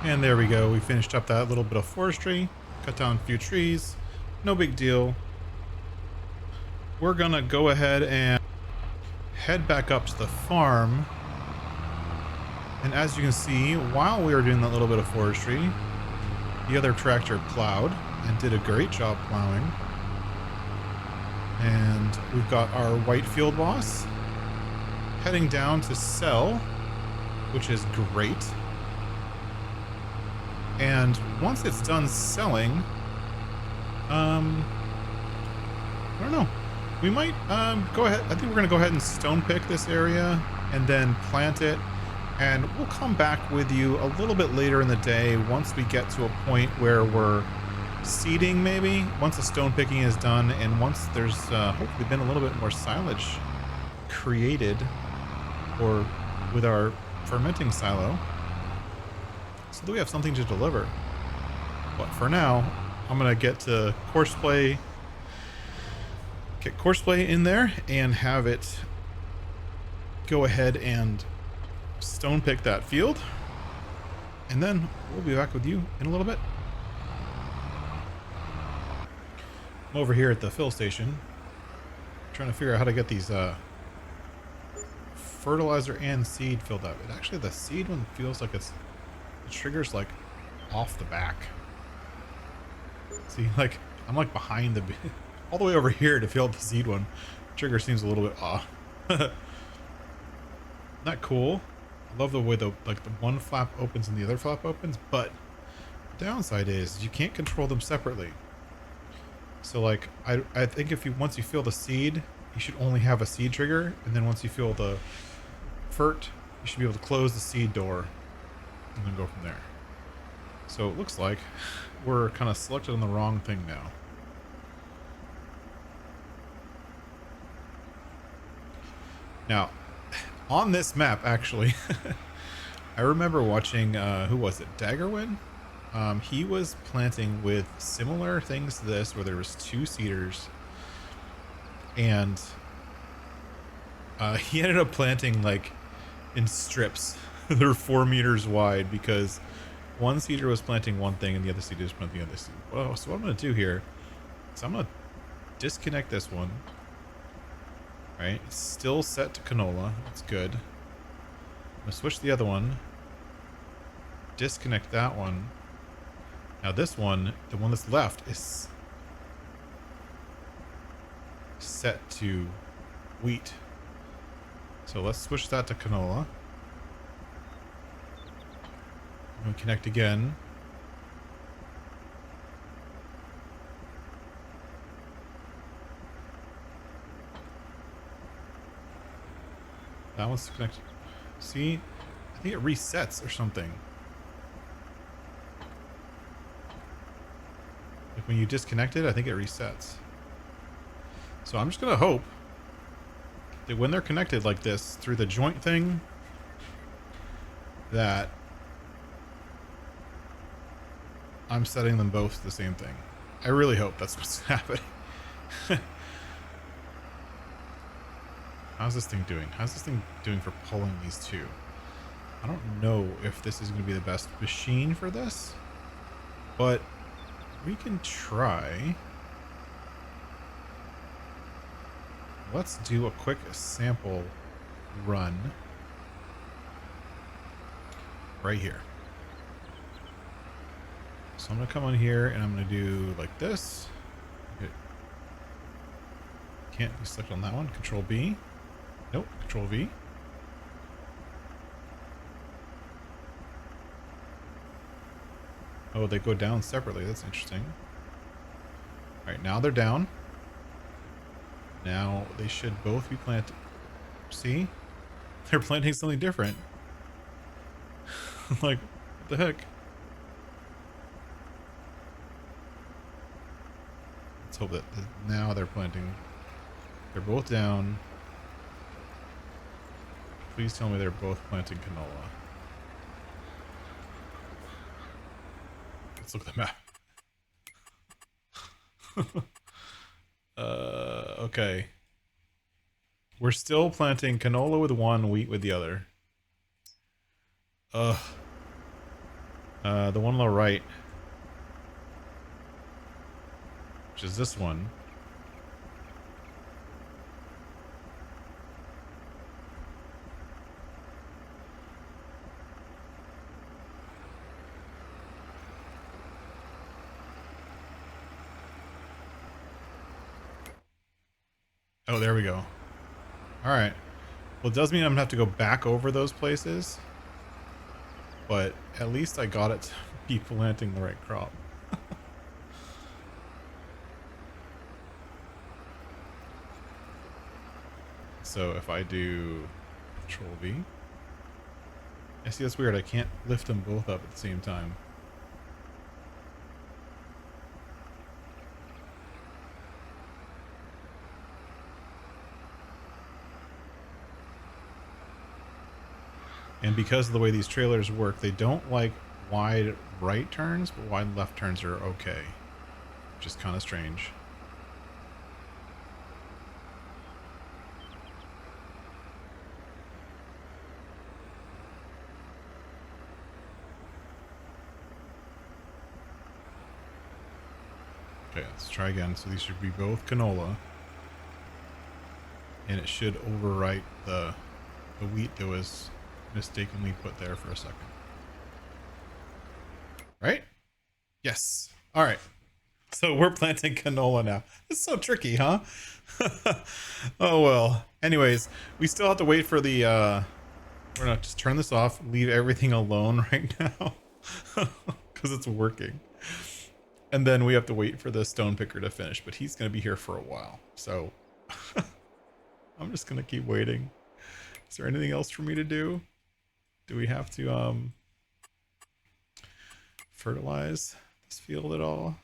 And there we go. We finished up that little bit of forestry, cut down a few trees. No big deal. We're gonna go ahead and head back up to the farm. And as you can see, while we were doing that little bit of forestry, the other tractor plowed and did a great job plowing. And we've got our white field boss heading down to sell, which is great. And once it's done selling, I don't know. We might go ahead. I think we're going to go ahead and stone pick this area and then plant it. And we'll come back with you a little bit later in the day once we get to a point where we're seeding, maybe. Once the stone picking is done and once there's hopefully been a little bit more silage created or with our fermenting silo, so that we have something to deliver. But for now, I'm going to get to Courseplay. Get Courseplay in there and have it go ahead and stone pick that field. And then we'll be back with you in a little bit. I'm over here at the fill station trying to figure out how to get these fertilizer and seed filled up. It actually, the seed one feels like it's, the trigger's like off the back. See, like I'm like behind the all the way over here to fill up the seed one. Trigger seems a little bit off. Isn't that cool? I love the way the one flap opens and the other flap opens, but the downside is you can't control them separately. So like I think if you once you fill the seed, you should only have a seed trigger, and then once you fill the fert, you should be able to close the seed door and then go from there. So it looks like we're kind of selected on the wrong thing now. Now, on this map, actually, I remember watching, who was it? Daggerwin? He was planting with similar things to this, where there was 2 seeders, and he ended up planting like in strips. They're 4 meters wide because one seeder was planting one thing and the other seeder was planting the other seed. Well, so what I'm going to do here is I'm going to disconnect this one. Right, it's still set to canola. That's good. I'm gonna switch the other one. Disconnect that one. Now this one, the one that's left, is set to wheat. So let's switch that to canola. I'm gonna connect again. That one's connected. See? I think it resets or something. Like when you disconnect it, I think it resets. So I'm just going to hope that when they're connected like this through the joint thing, that I'm setting them both to the same thing. I really hope that's what's happening. How's this thing doing? How's this thing doing for pulling these 2? I don't know if this is going to be the best machine for this, but we can try. Let's do a quick sample run right here. So I'm going to come on here and I'm going to do like this. Okay. Can't be selected on that one. Control B. Nope, Control V. Oh, they go down separately. That's interesting. Alright, now they're down. Now they should both be planted. See? They're planting something different. Like, what the heck? Let's hope that now they're planting. They're both down. Please tell me they're both planting canola. Let's look at the map. Okay. We're still planting canola with one, wheat with the other. Ugh. The one on the right, which is this one. Oh, there we go. All right. Well, it does mean I'm gonna have to go back over those places, but at least I got it to be planting the right crop. So if I do Control V, I see that's weird. I can't lift them both up at the same time. And because of the way these trailers work, they don't like wide right turns, but wide left turns are okay, which is kind of strange. Okay, let's try again. So these should be both canola. And it should overwrite the wheat that was mistakenly put there for a second. Right? Yes. All right. So we're planting canola now. It's so tricky, huh? Oh, well. Anyways, we still have to wait for the... we're going to just turn this off, leave everything alone right now. Because it's working. And then we have to wait for the stone picker to finish. But he's going to be here for a while. So I'm just going to keep waiting. Is there anything else for me to do? Do we have to fertilize this field at all?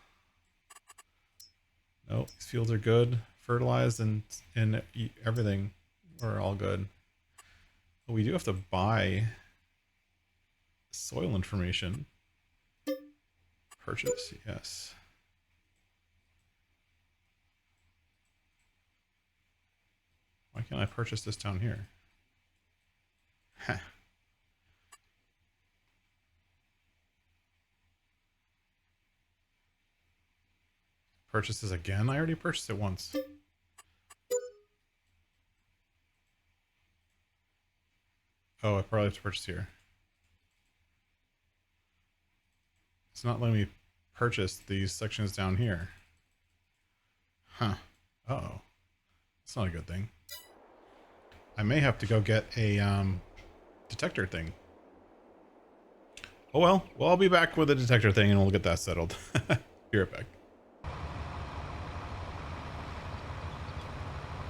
No, these fields are good. Fertilized and everything are all good. But we do have to buy soil information. Purchase, yes. Why can't I purchase this down here? Heh. Purchase this again? I already purchased it once. Oh, I probably have to purchase here. It's not letting me purchase these sections down here. Huh. Uh-oh. That's not a good thing. I may have to go get a detector thing. Oh well. Well, I'll be back with a detector thing and we'll get that settled. Be right back.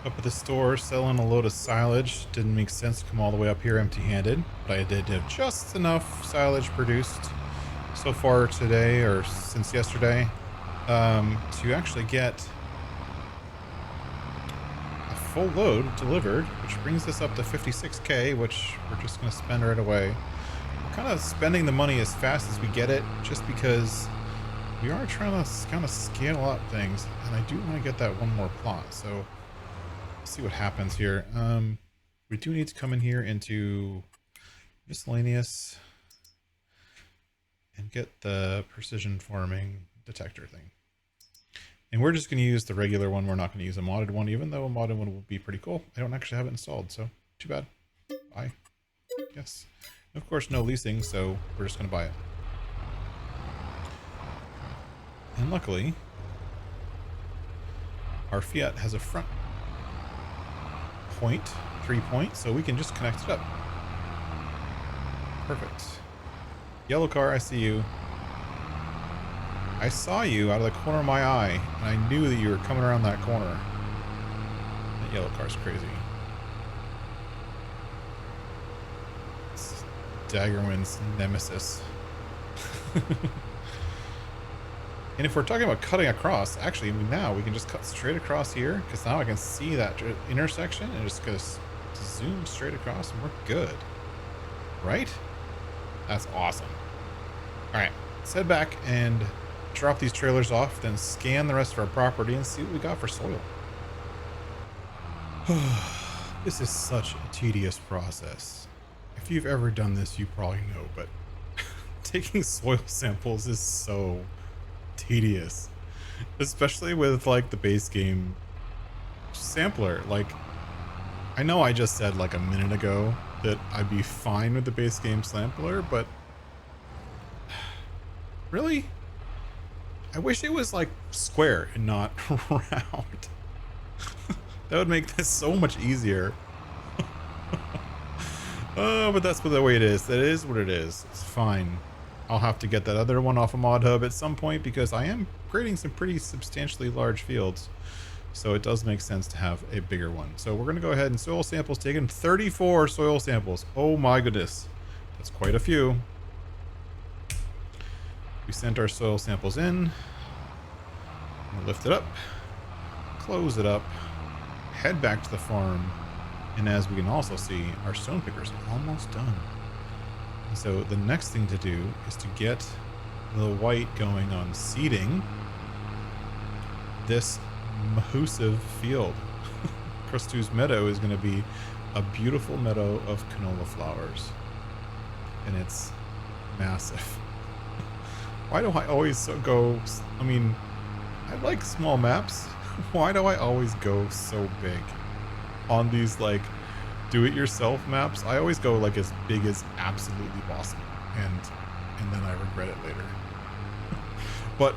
Up at the store selling a load of silage. Didn't make sense to come all the way up here empty-handed, but I did have just enough silage produced so far today, or since yesterday, to actually get a full load delivered, which brings us up to 56K, which we're just going to spend right away. We're kind of spending the money as fast as we get it, just because we are trying to kind of scale up things, and I do want to get that one more plot, so see what happens here. We do need to come in here into miscellaneous and get the precision farming detector thing. And we're just going to use the regular one. We're not going to use a modded one, even though a modded one would be pretty cool. I don't actually have it installed, so too bad. Bye. Yes. And of course, no leasing, so we're just going to buy it. And luckily, our Fiat has a front point, 3 point, so we can just connect it up. Perfect. Yellow car, I see you. I saw you out of the corner of my eye, and I knew that you were coming around that corner. That yellow car's crazy. It's Daggerwind's nemesis. And if we're talking about cutting across, actually now we can just cut straight across here, because now I can see that intersection and just go zoom straight across and we're good. Right? That's awesome. All right, let's head back and drop these trailers off, then scan the rest of our property and see what we got for soil. This is such a tedious process. If you've ever done this, you probably know, but Taking soil samples is so tedious, especially with like the base game sampler. Like, I know I just said like a minute ago that I'd be fine with the base game sampler, but really, I wish it was like square and not round. That would make this so much easier. Oh, but that's the way it is. That is what it is. It's fine. I'll have to get that other one off of Mod Hub at some point because I am creating some pretty substantially large fields. So it does make sense to have a bigger one. So we're going to go ahead and soil samples taken. 34 soil samples. Oh my goodness. That's quite a few. We sent our soil samples in. We'll lift it up. Close it up. Head back to the farm. And as we can also see, our stone pickers are almost done. So the next thing to do is to get the white going on seeding this massive field. Krustoo's meadow is going to be a beautiful meadow of canola flowers. And it's massive. Why do I always go... I mean, I like small maps. Why do I always go so big? On these like do-it-yourself maps, I always go like as big as absolutely possible, and then I regret it later. But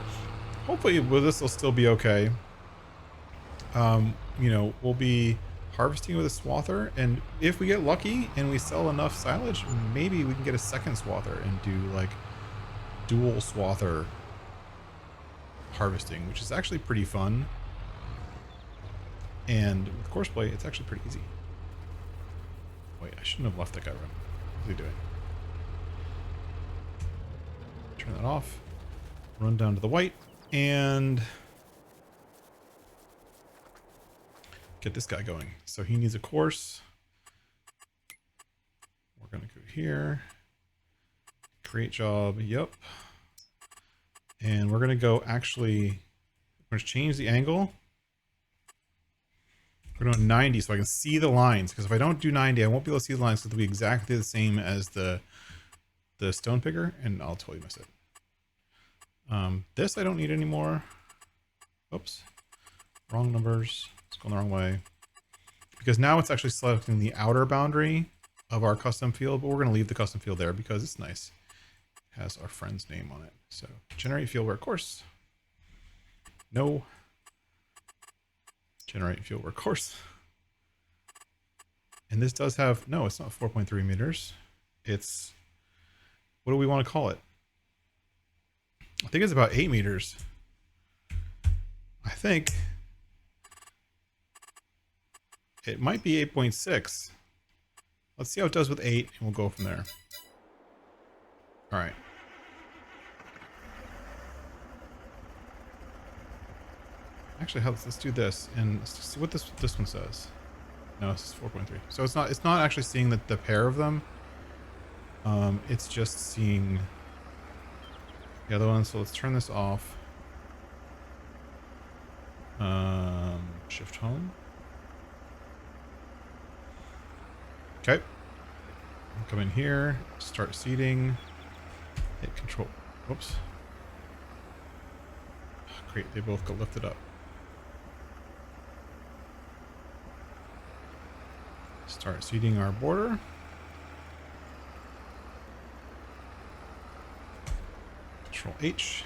hopefully this will still be okay. You know, we'll be harvesting with a swather, and if we get lucky and we sell enough silage, maybe we can get a second swather and do like dual swather harvesting, which is actually pretty fun. And with courseplay, it's actually pretty easy. Wait, I shouldn't have left that guy running. What's he doing? Turn that off. Run down to the white and get this guy going. So he needs a course. We're going to go here. Create job. Yep. And we're going to go actually, we're going to change the angle. We're doing 90 so I can see the lines, because if I don't do 90, I won't be able to see the lines, because they'll be exactly the same as the stone picker, and I'll totally miss it. This I don't need anymore. Oops. Wrong numbers. It's going the wrong way. Because now it's actually selecting the outer boundary of our custom field, but we're going to leave the custom field there because it's nice. It has our friend's name on it. So generate field work course. No. Generate field work course. And this does have, no, it's not 4.3 meters. It's, what do we want to call it? I think it's about 8 meters. I think it might be 8.6. Let's see how it does with 8 and we'll go from there. All right. Actually, let's do this and let's see what this one says. No, this is 4.3. So it's not actually seeing the pair of them. It's just seeing the other one. So let's turn this off. Shift home. Okay. Come in here, start seeding, hit control. Whoops. Great, they both got lifted up. Start seeding our border. Control H.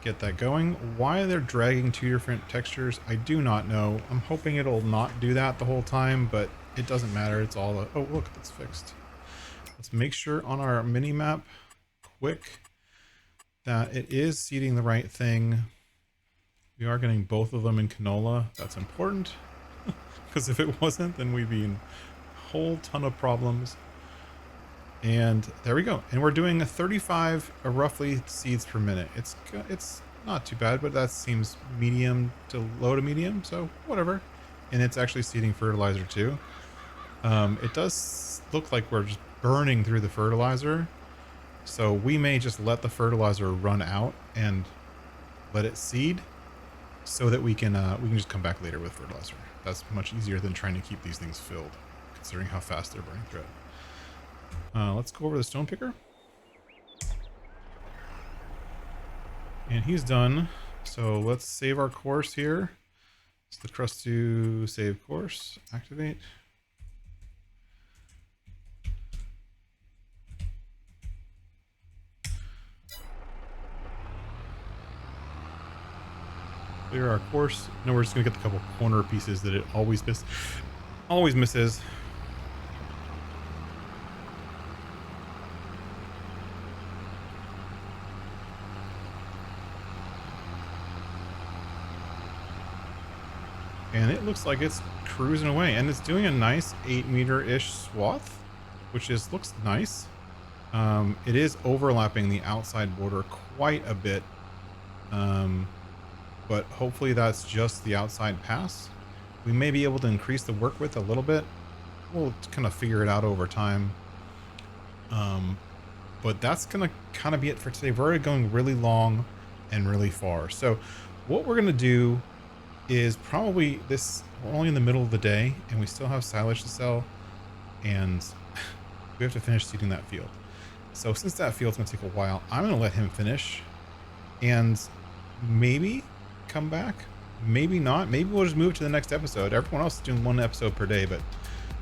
Get that going. Why they're dragging two different textures, I do not know. I'm hoping it'll not do that the whole time, but it doesn't matter. It's all oh look, that's fixed. Let's make sure on our mini map quick that it is seeding the right thing. We are getting both of them in canola. That's important. Because if it wasn't, then we'd be in a whole ton of problems. And there we go. And we're doing a 35 roughly seeds per minute. It's not too bad, but that seems medium to low to medium, so whatever. And it's actually seeding fertilizer too. It does look like we're just burning through the fertilizer. So we may just let the fertilizer run out and let it seed so that we can just come back later with fertilizer. That's much easier than trying to keep these things filled, considering how fast they're burning through it. Let's go over the stone picker. And he's done. So let's save our course here. It's the Krustoo save course. Activate. Clear our course. No, we're just gonna get the couple corner pieces that it always misses. And it looks like it's cruising away, and it's doing a nice 8-meter-ish swath, which looks nice. It is overlapping the outside border quite a bit, but hopefully that's just the outside pass. We may be able to increase the work width a little bit. We'll kind of figure it out over time. But that's gonna kind of be it for today. We're already going really long and really far. So what we're gonna do is probably this, we're only in the middle of the day and we still have silage to sell, and we have to finish seeding that field. So since that field's gonna take a while, I'm gonna let him finish and maybe come back, maybe not. Maybe we'll just move to the next episode. Everyone else is doing 1 episode per day, but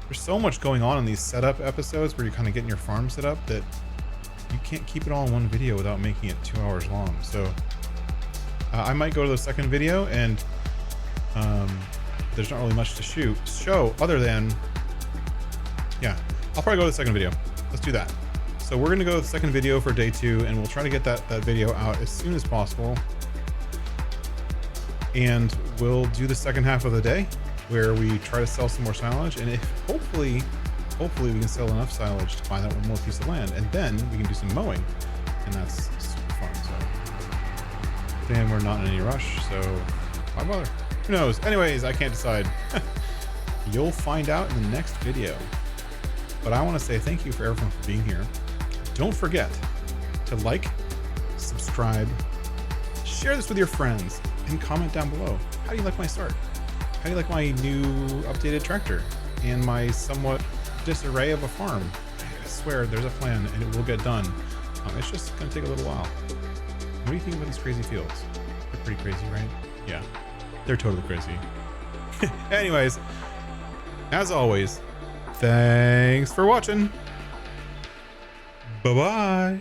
there's so much going on in these setup episodes where you're kind of getting your farm set up that you can't keep it all in one video without making it 2 hours long. So I might go to the second video, and there's not really much to show other than, yeah, I'll probably go to the second video. Let's do that. So we're going to go to the second video for day 2, and we'll try to get that video out as soon as possible. And we'll do the second half of the day where we try to sell some more silage, and if hopefully we can sell enough silage to buy that one more piece of land, and then we can do some mowing, and that's super fun. So then we're not in any rush, so why bother? Who knows? Anyways, I can't decide. You'll find out in the next video. But I want to say thank you for everyone for being here. Don't forget to like, subscribe, share this with your friends, and comment down below. How do you like my start? How do you like my new updated tractor and my somewhat disarray of a farm? I swear there's a plan and it will get done. It's just gonna take a little while. What do you think about these crazy fields? They're pretty crazy, right? Yeah, they're totally crazy. Anyways, as always, thanks for watching. Bye-bye.